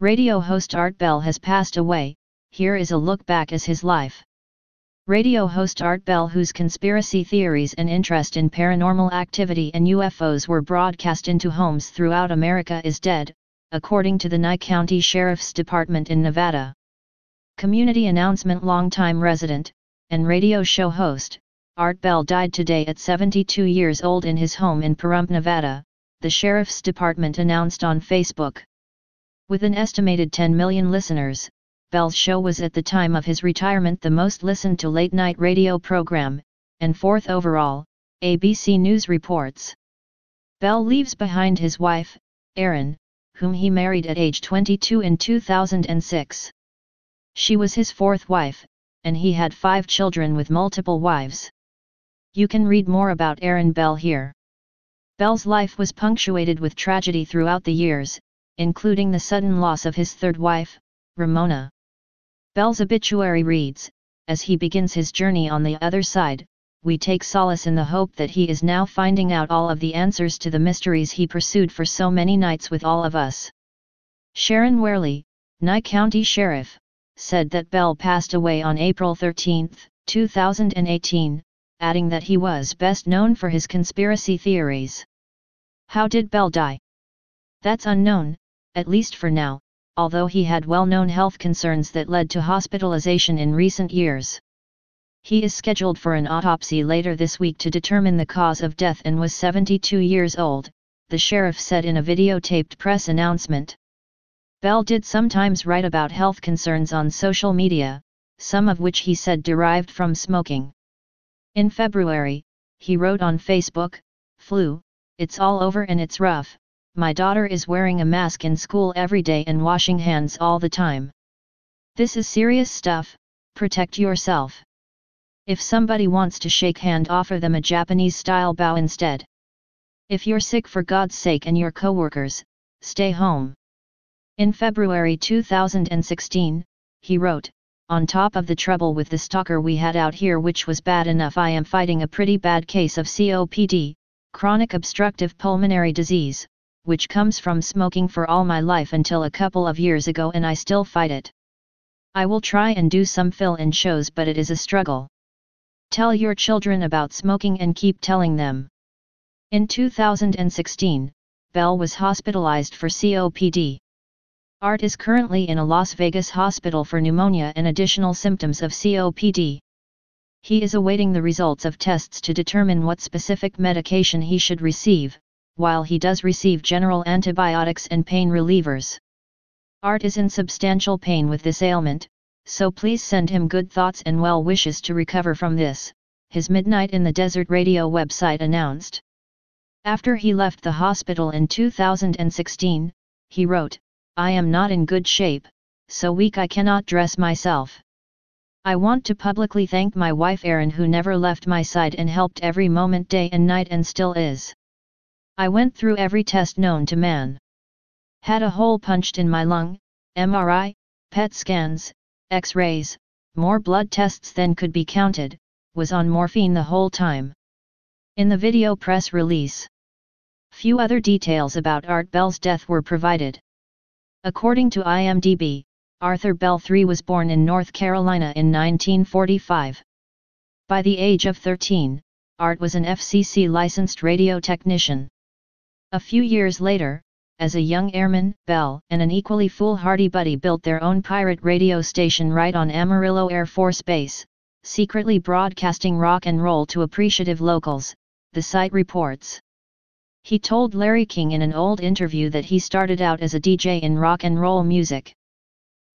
Radio host Art Bell has passed away. Here is a look back at his life. Radio host Art Bell, whose conspiracy theories and interest in paranormal activity and UFOs were broadcast into homes throughout America, is dead, according to the Nye County Sheriff's Department in Nevada. Community announcement longtime resident, and radio show host, Art Bell died today at 72 years old in his home in Pahrump, Nevada, the Sheriff's Department announced on Facebook. With an estimated 10 million listeners, Bell's show was at the time of his retirement the most listened to late-night radio program, and fourth overall, ABC News reports. Bell leaves behind his wife, Erin, whom he married at age 22 in 2006. She was his fourth wife, and he had 5 children with multiple wives. You can read more about Erin Bell here. Bell's life was punctuated with tragedy throughout the years, including the sudden loss of his third wife, Ramona. Bell's obituary reads, "As he begins his journey on the other side, we take solace in the hope that he is now finding out all of the answers to the mysteries he pursued for so many nights with all of us." Sharon Werley, Nye County Sheriff, said that Bell passed away on April 13, 2018, adding that he was best known for his conspiracy theories. How did Bell die? That's unknown, at least for now, although he had well-known health concerns that led to hospitalization in recent years. He is scheduled for an autopsy later this week to determine the cause of death and was 72 years old, the sheriff said in a videotaped press announcement. Bell did sometimes write about health concerns on social media, some of which he said derived from smoking. In February, he wrote on Facebook, "Flu, it's all over and it's rough. My daughter is wearing a mask in school every day and washing hands all the time. This is serious stuff, protect yourself. If somebody wants to shake hand, offer them a Japanese-style bow instead. If you're sick, for God's sake, and your coworkers, stay home." In February 2016, he wrote, "On top of the trouble with the stalker we had out here, which was bad enough, I am fighting a pretty bad case of COPD, chronic obstructive pulmonary disease, which comes from smoking for all my life until a couple of years ago, and I still fight it. I will try and do some fill-in shows, but it is a struggle. Tell your children about smoking and keep telling them." In 2016, Bell was hospitalized for COPD. Art is currently in a Las Vegas hospital for pneumonia and additional symptoms of COPD. He is awaiting the results of tests to determine what specific medication he should receive, while he does receive general antibiotics and pain relievers. Art is in substantial pain with this ailment, so please send him good thoughts and well wishes to recover from this, his Midnight in the Desert radio website announced. After he left the hospital in 2016, he wrote, "I am not in good shape, so weak I cannot dress myself. I want to publicly thank my wife Erin, who never left my side and helped every moment day and night and still is. I went through every test known to man. Had a hole punched in my lung, MRI, PET scans, X-rays, more blood tests than could be counted, was on morphine the whole time." In the video press release, few other details about Art Bell's death were provided. According to IMDb, Arthur Bell III was born in North Carolina in 1945. By the age of 13, Art was an FCC licensed radio technician. A few years later, as a young airman, Bell and an equally foolhardy buddy built their own pirate radio station right on Amarillo Air Force Base, secretly broadcasting rock and roll to appreciative locals, the site reports. He told Larry King in an old interview that he started out as a DJ in rock and roll music.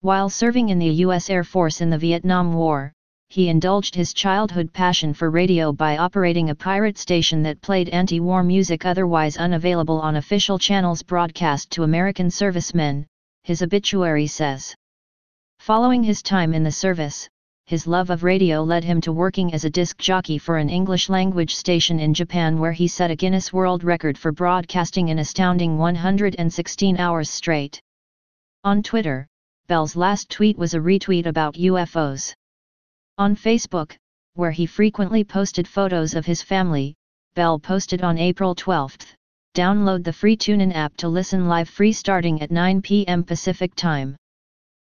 While serving in the U.S. Air Force in the Vietnam War, he indulged his childhood passion for radio by operating a pirate station that played anti-war music otherwise unavailable on official channels broadcast to American servicemen, his obituary says. Following his time in the service, his love of radio led him to working as a disc jockey for an English-language station in Japan, where he set a Guinness World Record for broadcasting an astounding 116 hours straight. On Twitter, Bell's last tweet was a retweet about UFOs. On Facebook, where he frequently posted photos of his family, Bell posted on April 12, "Download the free TuneIn app to listen live free starting at 9 p.m. Pacific Time."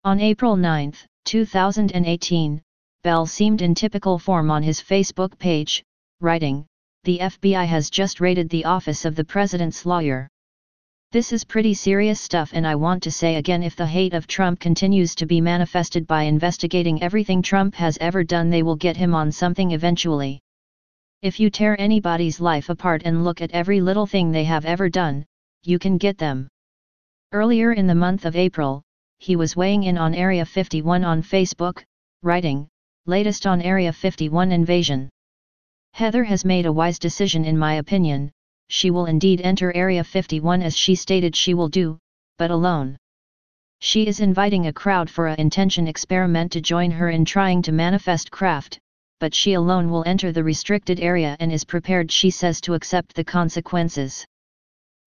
On April 9, 2018, Bell seemed in typical form on his Facebook page, writing, "The FBI has just raided the office of the president's lawyer. This is pretty serious stuff, and I want to say again, if the hate of Trump continues to be manifested by investigating everything Trump has ever done, they will get him on something eventually. If you tear anybody's life apart and look at every little thing they have ever done, you can get them." Earlier in the month of April, he was weighing in on Area 51 on Facebook, writing, "Latest on Area 51 invasion. Heather has made a wise decision in my opinion. She will indeed enter Area 51 as she stated she will do, but alone. She is inviting a crowd for a intention experiment to join her in trying to manifest craft, but she alone will enter the restricted area and is prepared, she says, to accept the consequences.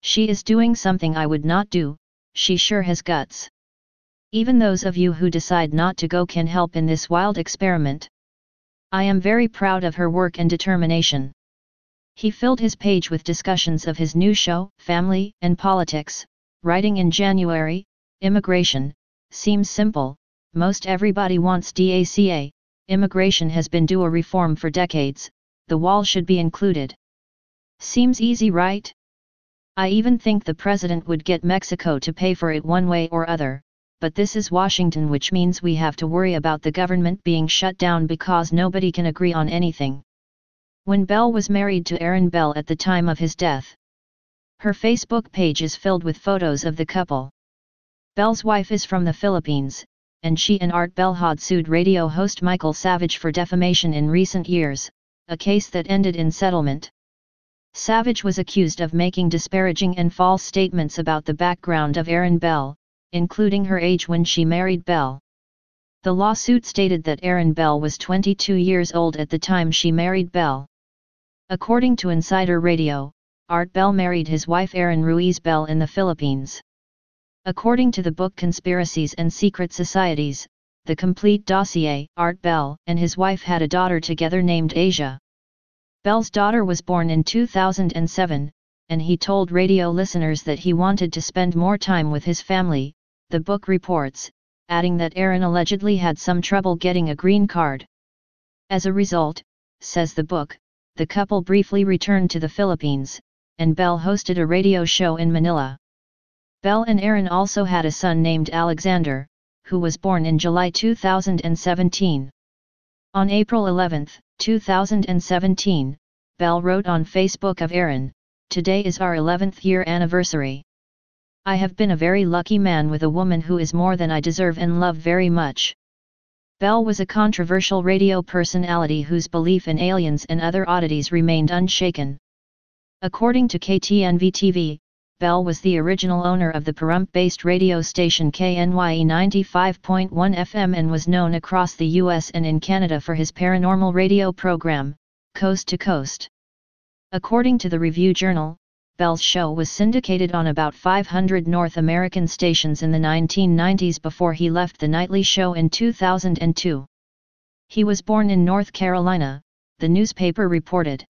She is doing something I would not do, she sure has guts. Even those of you who decide not to go can help in this wild experiment. I am very proud of her work and determination." He filled his page with discussions of his new show, family, and politics, writing in January, "Immigration seems simple, most everybody wants DACA, immigration has been due a reform for decades, the wall should be included. Seems easy, right? I even think the president would get Mexico to pay for it one way or other, but this is Washington, which means we have to worry about the government being shut down because nobody can agree on anything." When Bell was married to Aaron Bell at the time of his death, her Facebook page is filled with photos of the couple. Bell's wife is from the Philippines, and she and Art Bell had sued radio host Michael Savage for defamation in recent years, a case that ended in settlement. Savage was accused of making disparaging and false statements about the background of Aaron Bell, including her age when she married Bell. The lawsuit stated that Aaron Bell was 22 years old at the time she married Bell. According to Insider Radio, Art Bell married his wife Erin Ruiz Bell in the Philippines. According to the book Conspiracies and Secret Societies, the complete dossier, Art Bell and his wife had a daughter together named Asia. Bell's daughter was born in 2007, and he told radio listeners that he wanted to spend more time with his family, the book reports, adding that Erin allegedly had some trouble getting a green card. As a result, says the book, the couple briefly returned to the Philippines, and Bell hosted a radio show in Manila. Bell and Erin also had a son named Alexander, who was born in July 2017. On April 11, 2017, Bell wrote on Facebook of Erin, "Today is our 11th year anniversary. I have been a very lucky man with a woman who is more than I deserve and love very much." Bell was a controversial radio personality whose belief in aliens and other oddities remained unshaken. According to KTNV-TV, Bell was the original owner of the Pahrump-based radio station KNYE 95.1 FM and was known across the US and in Canada for his paranormal radio program, Coast to Coast. According to the Review Journal, Bell's show was syndicated on about 500 North American stations in the 1990s before he left the nightly show in 2002. He was born in North Carolina, the newspaper reported.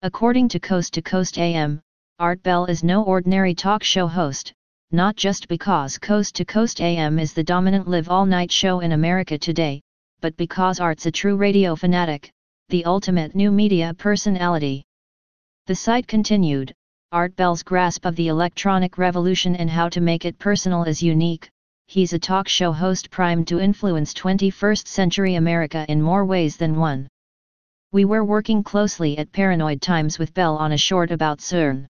According to Coast AM, Art Bell is no ordinary talk show host, not just because Coast to Coast AM is the dominant live-all-night show in America today, but because Art's a true radio fanatic, the ultimate new media personality. The site continued, Art Bell's grasp of the electronic revolution and how to make it personal is unique. He's a talk show host primed to influence 21st century America in more ways than one. We were working closely at Paranoid Times with Bell on a short about CERN.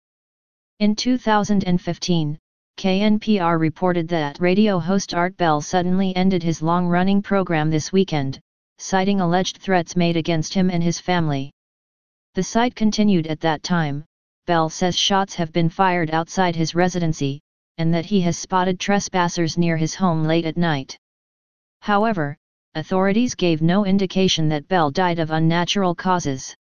In 2015, KNPR reported that radio host Art Bell suddenly ended his long-running program this weekend, citing alleged threats made against him and his family. The site continued, at that time, Bell says shots have been fired outside his residency, and that he has spotted trespassers near his home late at night. However, authorities gave no indication that Bell died of unnatural causes.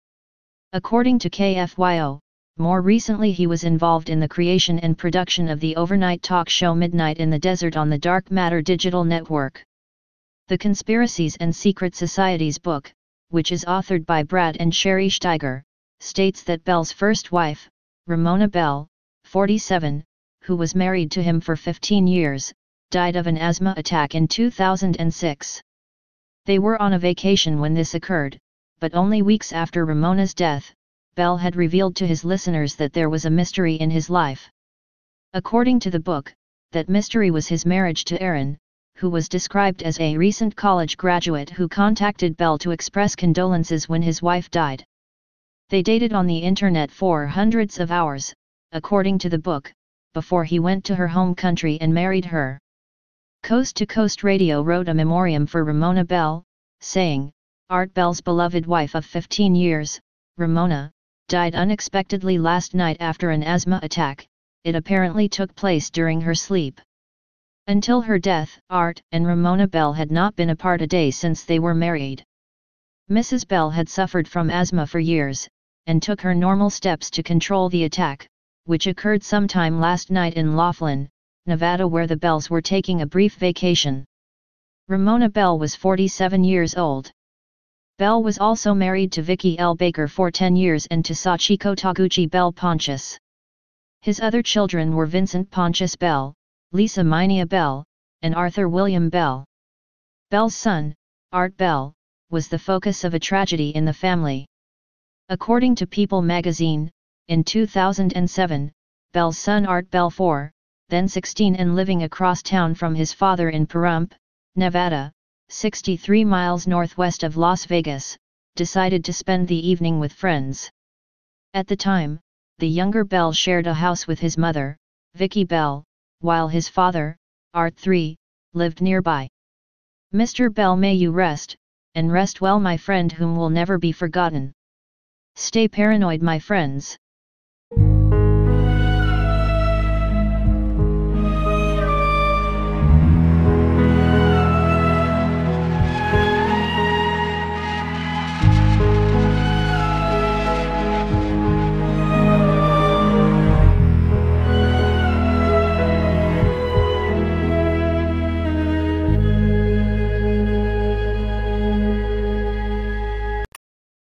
According to KFYO, more recently he was involved in the creation and production of the overnight talk show Midnight in the Desert on the Dark Matter digital network. The Conspiracies and Secret Societies book, which is authored by Brad and Sherry Steiger, states that Bell's first wife, Ramona Bell, 47, who was married to him for 15 years, died of an asthma attack in 2006. They were on a vacation when this occurred, but only weeks after Ramona's death, Bell had revealed to his listeners that there was a mystery in his life. According to the book, that mystery was his marriage to Erin, who was described as a recent college graduate who contacted Bell to express condolences when his wife died. They dated on the internet for hundreds of hours, according to the book, before he went to her home country and married her. Coast to Coast Radio wrote a memoriam for Ramona Bell, saying, Art Bell's beloved wife of 15 years, Ramona, died unexpectedly last night after an asthma attack. It apparently took place during her sleep. Until her death, Art and Ramona Bell had not been apart a day since they were married. Mrs. Bell had suffered from asthma for years, and took her normal steps to control the attack, which occurred sometime last night in Laughlin, Nevada, where the Bells were taking a brief vacation. Ramona Bell was 47 years old. Bell was also married to Vicky L. Baker for 10 years and to Sachiko Taguchi Bell Pontius. His other children were Vincent Pontius Bell, Lisa Minia Bell, and Arthur William Bell. Bell's son, Art Bell, was the focus of a tragedy in the family. According to People magazine, in 2007, Bell's son Art Bell, then 16 and living across town from his father in Pahrump, Nevada, 63 miles northwest of Las Vegas, decided to spend the evening with friends. At the time, the younger Bell shared a house with his mother, Vicky Bell, while his father, Art III, lived nearby. Mr. Bell, may you rest, and rest well, my friend, whom will never be forgotten. Stay paranoid, my friends.